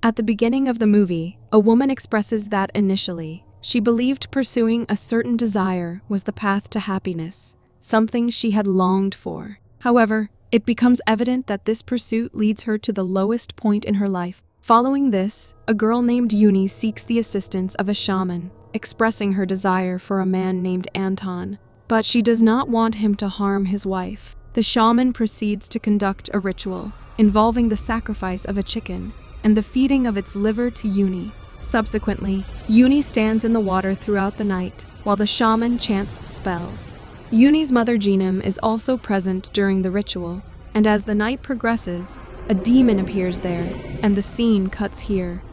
At the beginning of the movie, a woman expresses that initially, she believed pursuing a certain desire was the path to happiness, something she had longed for. However, it becomes evident that this pursuit leads her to the lowest point in her life. Following this, a girl named Yuni seeks the assistance of a shaman, expressing her desire for a man named Anton. But she does not want him to harm his wife. The shaman proceeds to conduct a ritual, involving the sacrifice of a chicken and the feeding of its liver to Yuni. Subsequently, Yuni stands in the water throughout the night, while the shaman chants spells. Yuni's mother Jinam is also present during the ritual, and as the night progresses, a demon appears there, and the scene cuts here.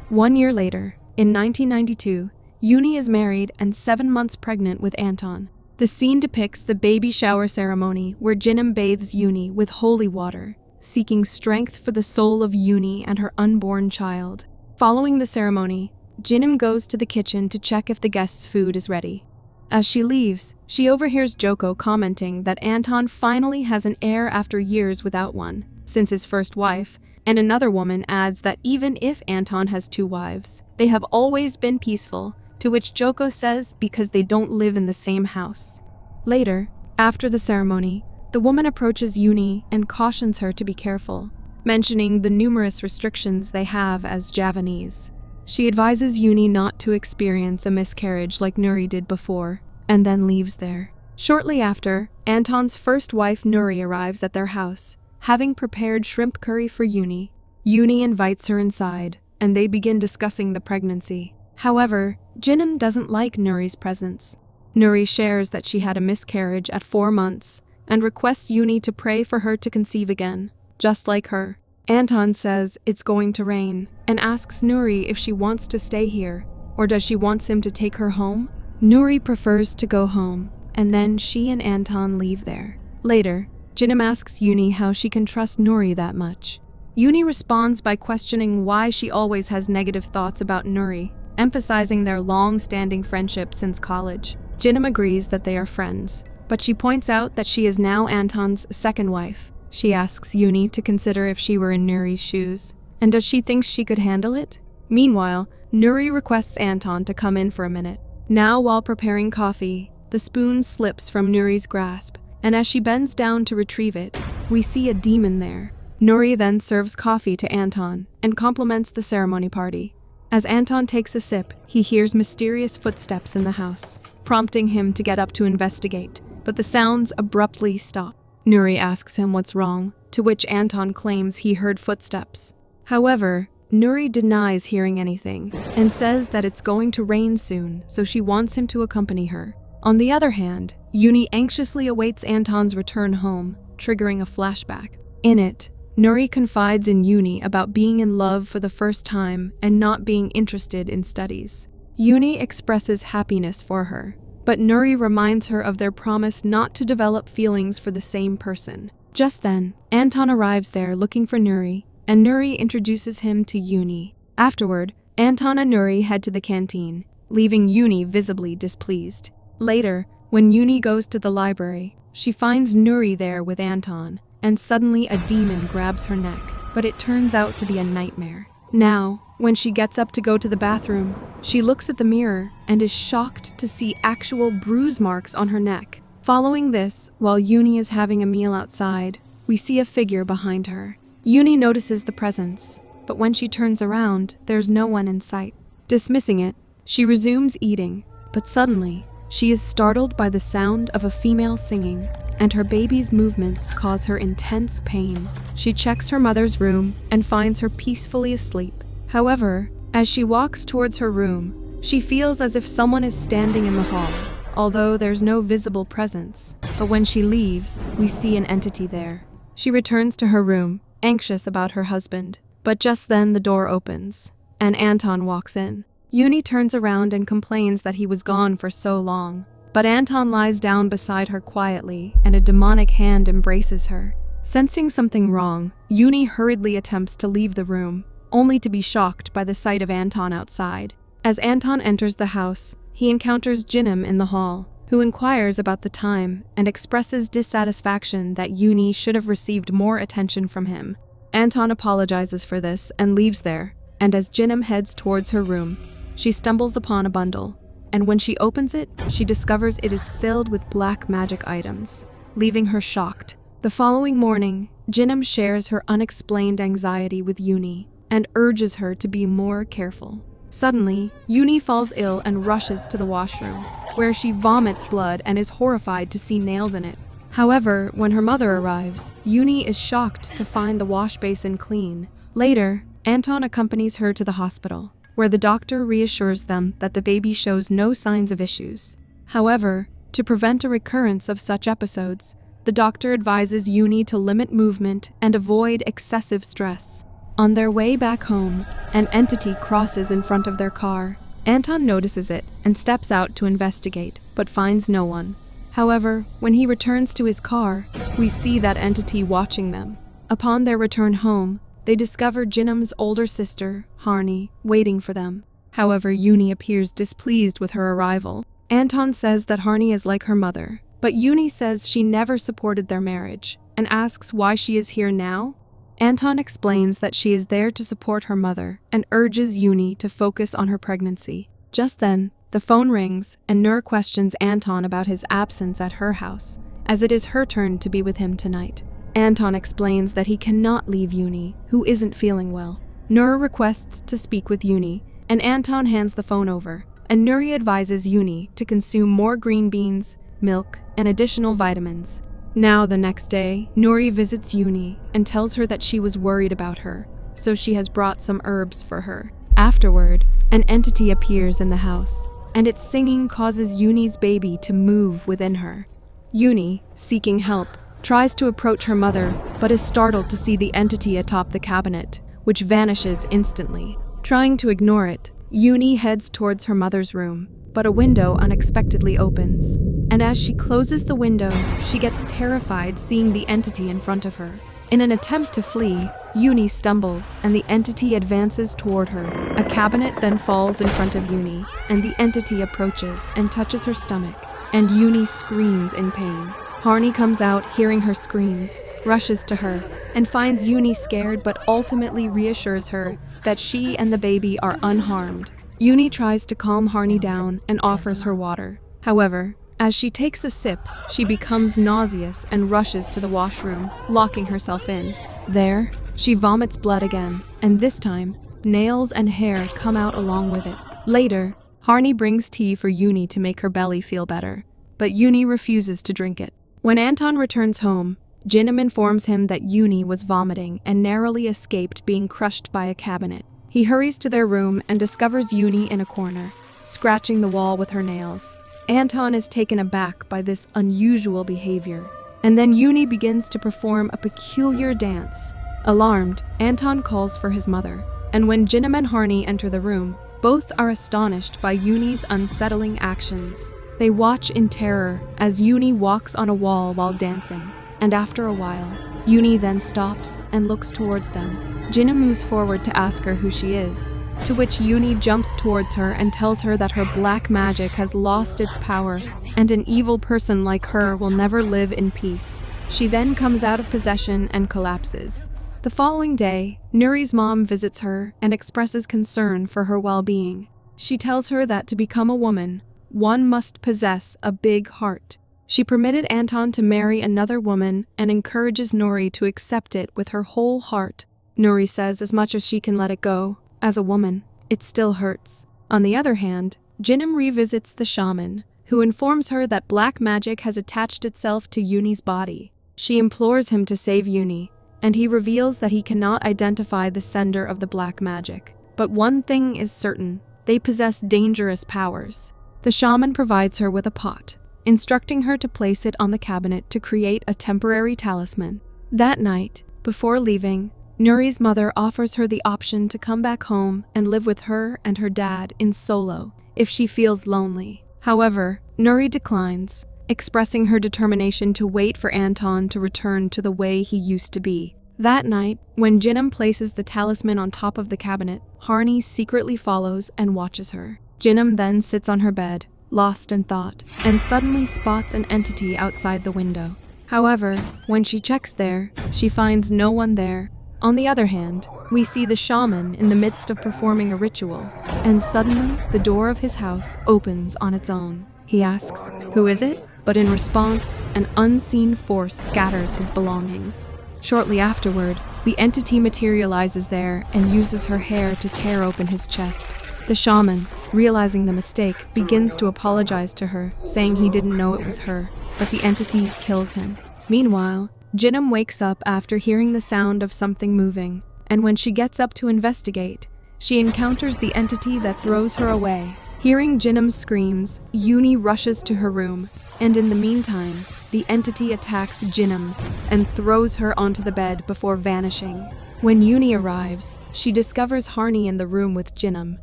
1 year later, in 1992, Yuni is married and 7 months pregnant with Anton. The scene depicts the baby shower ceremony where Jinam bathes Yuni with holy water, seeking strength for the soul of Yuni and her unborn child. Following the ceremony, Jinam goes to the kitchen to check if the guest's food is ready. As she leaves, she overhears Joko commenting that Anton finally has an heir after years without one, since his first wife, and another woman adds that even if Anton has 2 wives, they have always been peaceful, to which Joko says because they don't live in the same house. Later, after the ceremony, the woman approaches Yuni and cautions her to be careful, mentioning the numerous restrictions they have as Javanese. She advises Yuni not to experience a miscarriage like Nuri did before, and then leaves there. Shortly after, Anton's first wife Nuri arrives at their house, having prepared shrimp curry for Yuni. Yuni invites her inside, and they begin discussing the pregnancy. However, Jinam doesn't like Nuri's presence. Nuri shares that she had a miscarriage at 4 months, and requests Yuni to pray for her to conceive again, just like her. Anton says it's going to rain, and asks Nuri if she wants to stay here, or does she want him to take her home? Nuri prefers to go home, and then she and Anton leave there. Later, Jinam asks Yuni how she can trust Nuri that much. Yuni responds by questioning why she always has negative thoughts about Nuri, emphasizing their long-standing friendship since college. Jinam agrees that they are friends, but she points out that she is now Anton's second wife. She asks Yuni to consider if she were in Nuri's shoes, and does she think she could handle it? Meanwhile, Nuri requests Anton to come in for a minute. Now, while preparing coffee, the spoon slips from Nuri's grasp, and as she bends down to retrieve it, we see a demon there. Nuri then serves coffee to Anton and compliments the ceremony party. As Anton takes a sip, he hears mysterious footsteps in the house, prompting him to get up to investigate, but the sounds abruptly stop. Nuri asks him what's wrong, to which Anton claims he heard footsteps. However, Nuri denies hearing anything and says that it's going to rain soon, so she wants him to accompany her. On the other hand, Yuni anxiously awaits Anton's return home, triggering a flashback. In it, Nuri confides in Yuni about being in love for the first time and not being interested in studies. Yuni expresses happiness for her, but Nuri reminds her of their promise not to develop feelings for the same person. Just then, Anton arrives there looking for Nuri, and Nuri introduces him to Yuni. Afterward, Anton and Nuri head to the canteen, leaving Yuni visibly displeased. Later, when Yuni goes to the library, she finds Nuri there with Anton, and suddenly a demon grabs her neck, but it turns out to be a nightmare. Now, when she gets up to go to the bathroom, she looks at the mirror and is shocked to see actual bruise marks on her neck. Following this, while Yuni is having a meal outside, we see a figure behind her. Yuni notices the presence, but when she turns around, there's no one in sight. Dismissing it, she resumes eating, but suddenly, she is startled by the sound of a female singing, and her baby's movements cause her intense pain. She checks her mother's room and finds her peacefully asleep. However, as she walks towards her room, she feels as if someone is standing in the hall, although there's no visible presence. But when she leaves, we see an entity there. She returns to her room, anxious about her husband, but just then the door opens, and Anton walks in. Yuni turns around and complains that he was gone for so long, but Anton lies down beside her quietly, and a demonic hand embraces her. Sensing something wrong, Yuni hurriedly attempts to leave the room, only to be shocked by the sight of Anton outside. As Anton enters the house, he encounters Jinam in the hall, who inquires about the time and expresses dissatisfaction that Yuni should have received more attention from him. Anton apologizes for this and leaves there, and as Jinim heads towards her room, she stumbles upon a bundle, and when she opens it, she discovers it is filled with black magic items, leaving her shocked. The following morning, Jinim shares her unexplained anxiety with Yuni and urges her to be more careful. Suddenly, Yuni falls ill and rushes to the washroom, where she vomits blood and is horrified to see nails in it. However, when her mother arrives, Yuni is shocked to find the wash basin clean. Later, Anton accompanies her to the hospital, where the doctor reassures them that the baby shows no signs of issues. However, to prevent a recurrence of such episodes, the doctor advises Yuni to limit movement and avoid excessive stress. On their way back home, an entity crosses in front of their car. Anton notices it and steps out to investigate, but finds no one. However, when he returns to his car, we see that entity watching them. Upon their return home, they discover Jinim's older sister, Harni, waiting for them. However, Yuni appears displeased with her arrival. Anton says that Harni is like her mother, but Yuni says she never supported their marriage and asks why she is here now. Anton explains that she is there to support her mother and urges Yuni to focus on her pregnancy. Just then, the phone rings and Nur questions Anton about his absence at her house, as it is her turn to be with him tonight. Anton explains that he cannot leave Yuni, who isn't feeling well. Nur requests to speak with Yuni, and Anton hands the phone over, and Nuri advises Yuni to consume more green beans, milk, and additional vitamins. Now, the next day, Nuri visits Yuni and tells her that she was worried about her, so she has brought some herbs for her. Afterward, an entity appears in the house, and its singing causes Yuni's baby to move within her. Yuni, seeking help, tries to approach her mother, but is startled to see the entity atop the cabinet, which vanishes instantly. Trying to ignore it, Yuni heads towards her mother's room, but a window unexpectedly opens. And as she closes the window, she gets terrified seeing the entity in front of her. In an attempt to flee, Yuni stumbles and the entity advances toward her. A cabinet then falls in front of Yuni, and the entity approaches and touches her stomach, and Yuni screams in pain. Harni comes out hearing her screams, rushes to her, and finds Yuni scared but ultimately reassures her that she and the baby are unharmed. Yuni tries to calm Harni down and offers her water. However, as she takes a sip, she becomes nauseous and rushes to the washroom, locking herself in. There, she vomits blood again, and this time, nails and hair come out along with it. Later, Harni brings tea for Yuni to make her belly feel better, but Yuni refuses to drink it. When Anton returns home, Jinim informs him that Yuni was vomiting and narrowly escaped being crushed by a cabinet. He hurries to their room and discovers Yuni in a corner, scratching the wall with her nails. Anton is taken aback by this unusual behavior, and then Yuni begins to perform a peculiar dance. Alarmed, Anton calls for his mother, and when Jinim and Harni enter the room, both are astonished by Yuni's unsettling actions. They watch in terror as Yuni walks on a wall while dancing, and after a while, Yuni then stops and looks towards them. Jinim moves forward to ask her who she is, to which Yuni jumps towards her and tells her that her black magic has lost its power, and an evil person like her will never live in peace. She then comes out of possession and collapses. The following day, Nuri's mom visits her and expresses concern for her well-being. She tells her that to become a woman, one must possess a big heart. She permitted Anton to marry another woman and encourages Nuri to accept it with her whole heart. Nuri says as much as she can let it go, as a woman, it still hurts. On the other hand, Jinim revisits the shaman, who informs her that black magic has attached itself to Yuni's body. She implores him to save Yuni, and he reveals that he cannot identify the sender of the black magic. But one thing is certain, they possess dangerous powers. The shaman provides her with a pot, instructing her to place it on the cabinet to create a temporary talisman. That night, before leaving, Nuri's mother offers her the option to come back home and live with her and her dad in solo if she feels lonely. However, Nuri declines, expressing her determination to wait for Anton to return to the way he used to be. That night, when Jinim places the talisman on top of the cabinet, Harni secretly follows and watches her. Jinim then sits on her bed, lost in thought, and suddenly spots an entity outside the window. However, when she checks there, she finds no one there. On the other hand, we see the shaman in the midst of performing a ritual, and suddenly the door of his house opens on its own. He asks, "Who is it?" But in response, an unseen force scatters his belongings. Shortly afterward, the entity materializes there and uses her hair to tear open his chest. The shaman, realizing the mistake, begins to apologize to her, saying he didn't know it was her, but the entity kills him. Meanwhile, Jinam wakes up after hearing the sound of something moving, and when she gets up to investigate, she encounters the entity that throws her away. Hearing Jinam's screams, Yuni rushes to her room, and in the meantime, the entity attacks Jinam and throws her onto the bed before vanishing. When Yuni arrives, she discovers Harni in the room with Jinam,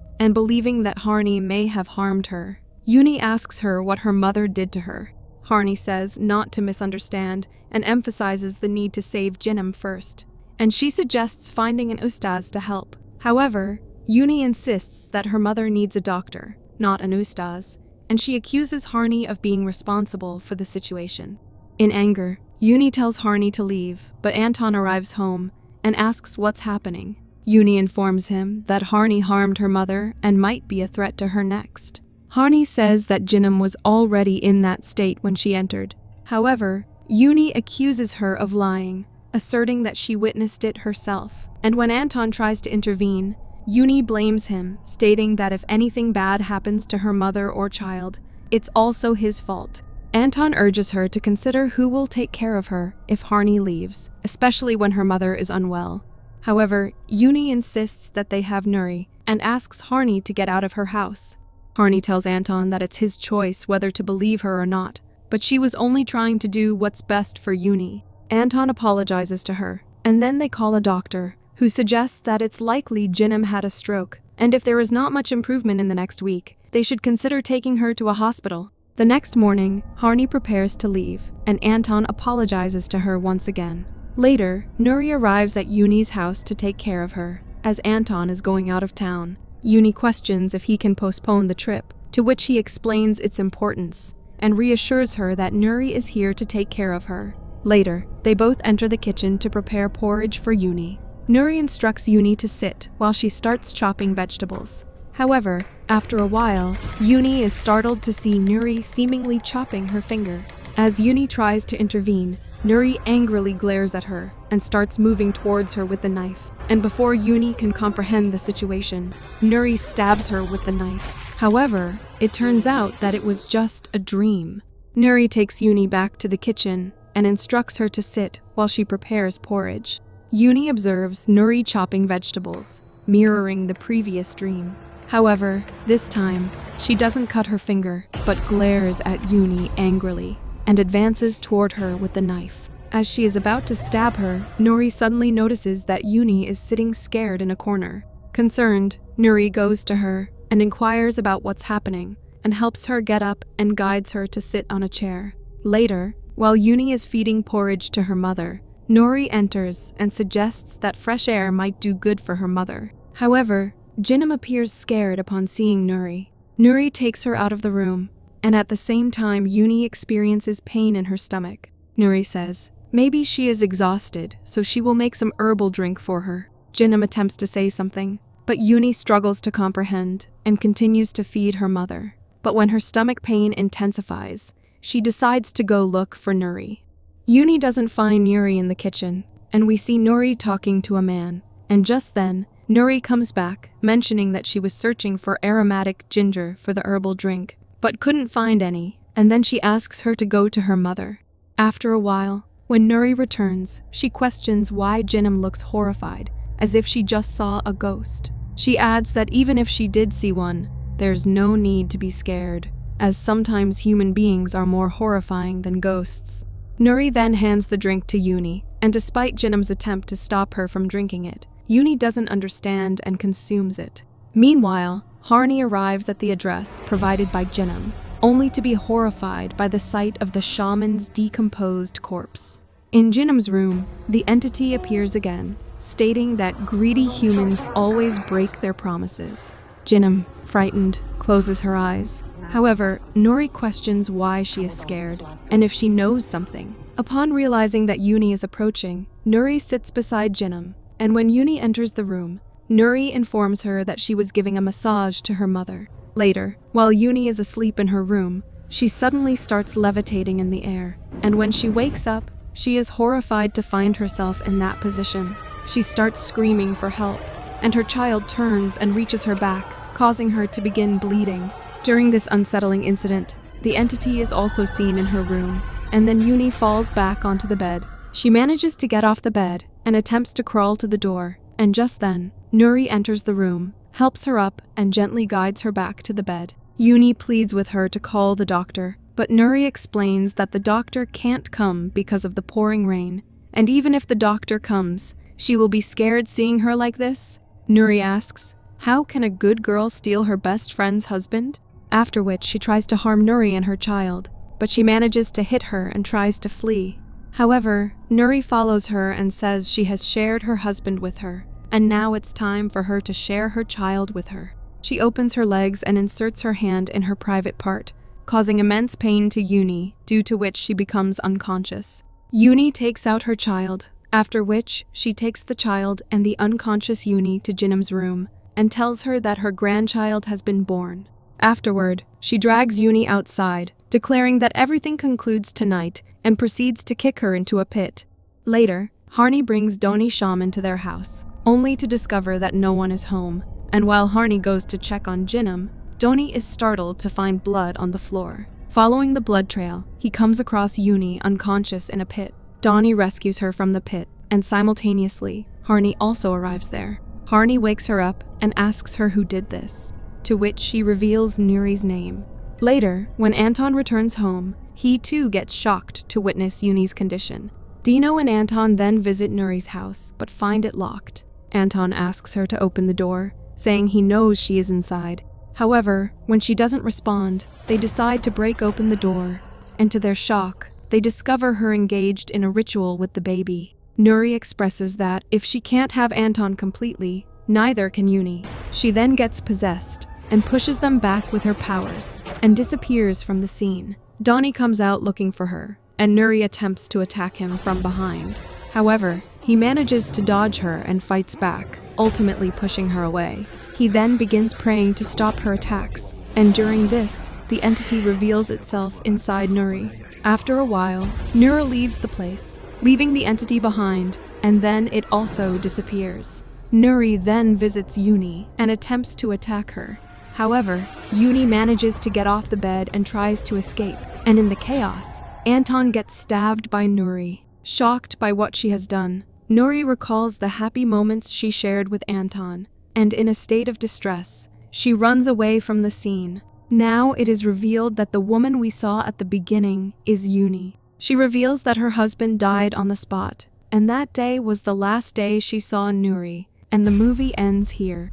and believing that Harni may have harmed her, Yuni asks her what her mother did to her. Harni says not to misunderstand and emphasizes the need to save Jinam first, and she suggests finding an ustaz to help. However, Yuni insists that her mother needs a doctor, not an ustaz, and she accuses Harni of being responsible for the situation. In anger, Yuni tells Harni to leave, but Anton arrives home and asks what's happening. Yuni informs him that Harni harmed her mother and might be a threat to her next. Harni says that Jinam was already in that state when she entered. However, Yuni accuses her of lying, asserting that she witnessed it herself. And when Anton tries to intervene, Yuni blames him, stating that if anything bad happens to her mother or child, it's also his fault. Anton urges her to consider who will take care of her if Harni leaves, especially when her mother is unwell. However, Yuni insists that they have Nuri and asks Harni to get out of her house. Harni tells Anton that it's his choice whether to believe her or not, but she was only trying to do what's best for Yuni. Anton apologizes to her, and then they call a doctor, who suggests that it's likely Jinam had a stroke, and if there is not much improvement in the next week, they should consider taking her to a hospital. The next morning, Harni prepares to leave, and Anton apologizes to her once again. Later, Nuri arrives at Yuni's house to take care of her, as Anton is going out of town. Yuni questions if he can postpone the trip, to which he explains its importance, and reassures her that Nuri is here to take care of her. Later, they both enter the kitchen to prepare porridge for Yuni. Nuri instructs Yuni to sit while she starts chopping vegetables. However, after a while, Yuni is startled to see Nuri seemingly chopping her finger. As Yuni tries to intervene, Nuri angrily glares at her and starts moving towards her with the knife. And before Yuni can comprehend the situation, Nuri stabs her with the knife. However, it turns out that it was just a dream. Nuri takes Yuni back to the kitchen and instructs her to sit while she prepares porridge. Yuni observes Nuri chopping vegetables, mirroring the previous dream. However, this time, she doesn't cut her finger, but glares at Yuni angrily and advances toward her with the knife. As she is about to stab her, Nuri suddenly notices that Yuni is sitting scared in a corner. Concerned, Nuri goes to her and inquires about what's happening, and helps her get up and guides her to sit on a chair. Later, while Yuni is feeding porridge to her mother, Nuri enters and suggests that fresh air might do good for her mother. However, Jinam appears scared upon seeing Nuri. Nuri takes her out of the room, and at the same time Yuni experiences pain in her stomach. Nuri says, maybe she is exhausted, so she will make some herbal drink for her. Jinam attempts to say something, but Yuni struggles to comprehend and continues to feed her mother. But when her stomach pain intensifies, she decides to go look for Nuri. Yuni doesn't find Nuri in the kitchen, and we see Nuri talking to a man. And just then, Nuri comes back, mentioning that she was searching for aromatic ginger for the herbal drink, but couldn't find any, and then she asks her to go to her mother. After a while, when Nuri returns, she questions why Jinam looks horrified, as if she just saw a ghost. She adds that even if she did see one, there's no need to be scared, as sometimes human beings are more horrifying than ghosts. Nuri then hands the drink to Yuni, and despite Jinam's attempt to stop her from drinking it, Yuni doesn't understand and consumes it. Meanwhile, Harni arrives at the address provided by Jinam, only to be horrified by the sight of the shaman's decomposed corpse. In Jinam's room, the entity appears again, stating that greedy humans always break their promises. Jinam, frightened, closes her eyes. However, Nuri questions why she is scared, and if she knows something. Upon realizing that Yuni is approaching, Nuri sits beside Jinam and when Yuni enters the room, Nuri informs her that she was giving a massage to her mother. Later, while Yuni is asleep in her room, she suddenly starts levitating in the air, and when she wakes up, she is horrified to find herself in that position. She starts screaming for help, and her child turns and reaches her back, causing her to begin bleeding. During this unsettling incident, the entity is also seen in her room, and then Yuni falls back onto the bed. She manages to get off the bed and attempts to crawl to the door, and just then, Nuri enters the room, helps her up, and gently guides her back to the bed. Yuni pleads with her to call the doctor, but Nuri explains that the doctor can't come because of the pouring rain, and even if the doctor comes, she will be scared seeing her like this. Nuri asks, how can a good girl steal her best friend's husband? After which she tries to harm Nuri and her child, but she manages to hit her and tries to flee. However, Nuri follows her and says she has shared her husband with her, and now it's time for her to share her child with her. She opens her legs and inserts her hand in her private part, causing immense pain to Yuni, due to which she becomes unconscious. Yuni takes out her child, after which she takes the child and the unconscious Yuni to Jinim's room and tells her that her grandchild has been born. Afterward, she drags Yuni outside, declaring that everything concludes tonight and proceeds to kick her into a pit. Later, Harni brings Doni Shaman to their house, only to discover that no one is home, and while Harni goes to check on Jinim, Doni is startled to find blood on the floor. Following the blood trail, he comes across Yuni unconscious in a pit. Doni rescues her from the pit, and simultaneously, Harni also arrives there. Harni wakes her up and asks her who did this, to which she reveals Nuri's name. Later, when Anton returns home, he too gets shocked to witness Yuni's condition. Dino and Anton then visit Nuri's house, but find it locked. Anton asks her to open the door, saying he knows she is inside. However, when she doesn't respond, they decide to break open the door, and to their shock, they discover her engaged in a ritual with the baby. Nuri expresses that if she can't have Anton completely, neither can Yuni. She then gets possessed and pushes them back with her powers and disappears from the scene. Doni comes out looking for her, and Nuri attempts to attack him from behind. However, he manages to dodge her and fights back, ultimately pushing her away. He then begins praying to stop her attacks, and during this, the entity reveals itself inside Nuri. After a while, Nuri leaves the place, leaving the entity behind, and then it also disappears. Nuri then visits Yuni and attempts to attack her. However, Yuni manages to get off the bed and tries to escape, and in the chaos, Anton gets stabbed by Nuri. Shocked by what she has done, Nuri recalls the happy moments she shared with Anton, and in a state of distress, she runs away from the scene. Now it is revealed that the woman we saw at the beginning is Yuni. She reveals that her husband died on the spot, and that day was the last day she saw Nuri, and the movie ends here.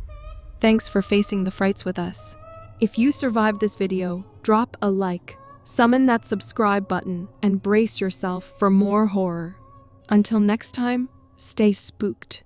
Thanks for facing the frights with us. If you survived this video, drop a like, summon that subscribe button, and brace yourself for more horror. Until next time, stay spooked.